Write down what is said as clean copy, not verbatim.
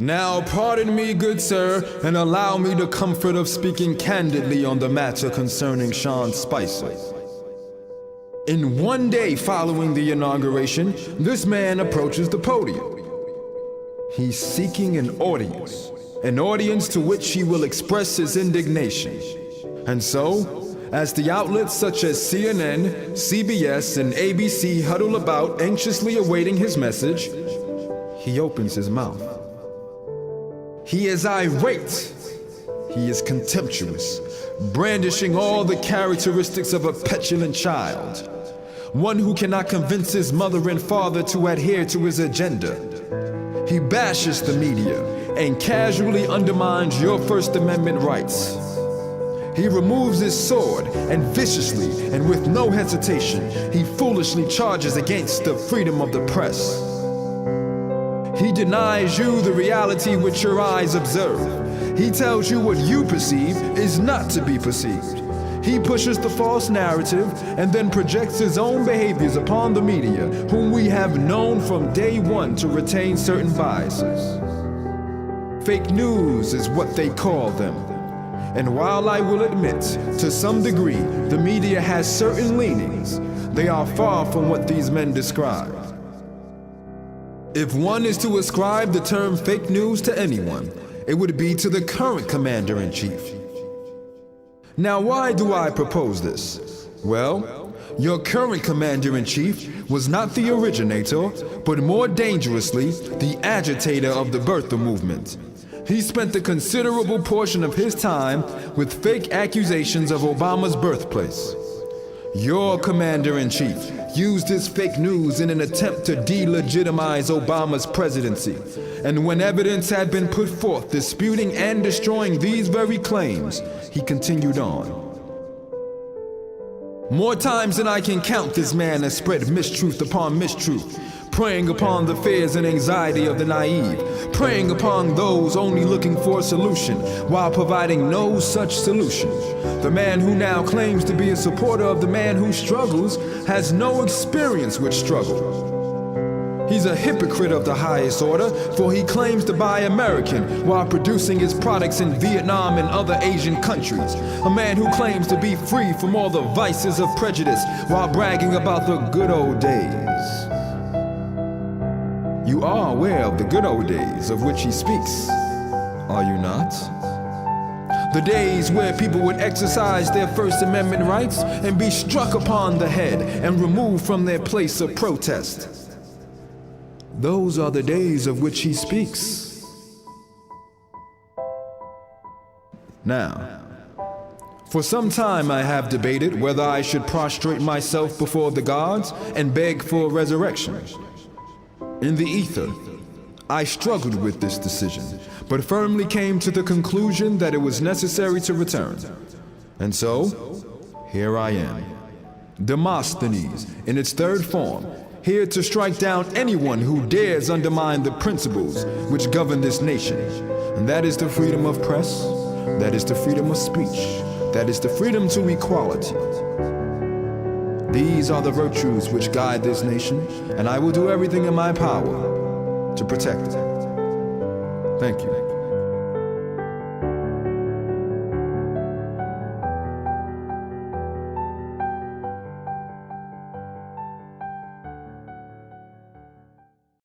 Now pardon me, good sir, and allow me the comfort of speaking candidly on the matter concerning Sean Spicer. In one day following the inauguration, this man approaches the podium. He's seeking an audience to which he will express his indignation. And so, as the outlets such as CNN, CBS, and ABC huddle about anxiously awaiting his message, he opens his mouth. He is irate. He is contemptuous, brandishing all the characteristics of a petulant child, one who cannot convince his mother and father to adhere to his agenda. He bashes the media and casually undermines your First Amendment rights. He removes his sword and viciously and with no hesitation, he foolishly charges against the freedom of the press. He denies you the reality which your eyes observe. He tells you what you perceive is not to be perceived. He pushes the false narrative and then projects his own behaviors upon the media, whom we have known from day one to retain certain biases. Fake news is what they call them. And while I will admit, to some degree, the media has certain leanings, they are far from what these men describe. If one is to ascribe the term fake news to anyone, it would be to the current commander-in-chief. Now, why do I propose this? Well, your current commander-in-chief was not the originator, but more dangerously, the agitator of the birther movement. He spent a considerable portion of his time with fake accusations of Obama's birthplace. Your commander-in-chief used his fake news in an attempt to delegitimize Obama's presidency. And when evidence had been put forth disputing and destroying these very claims, he continued on. More times than I can count, this man has spread mistruth upon mistruth, preying upon the fears and anxiety of the naive, preying upon those only looking for a solution, while providing no such solution. The man who now claims to be a supporter of the man who struggles has no experience with struggle. He's a hypocrite of the highest order, for he claims to buy American while producing his products in Vietnam and other Asian countries. A man who claims to be free from all the vices of prejudice while bragging about the good old days. You are aware of the good old days of which he speaks, are you not? The days where people would exercise their First Amendment rights and be struck upon the head and removed from their place of protest. Those are the days of which he speaks. Now, for some time I have debated whether I should prostrate myself before the gods and beg for resurrection. In the ether, I struggled with this decision, but firmly came to the conclusion that it was necessary to return. And so, here I am, Demosthenes in its third form, here to strike down anyone who dares undermine the principles which govern this nation. And that is the freedom of press, that is the freedom of speech, that is the freedom to equality. These are the virtues which guide this nation, and I will do everything in my power to protect it. Thank you.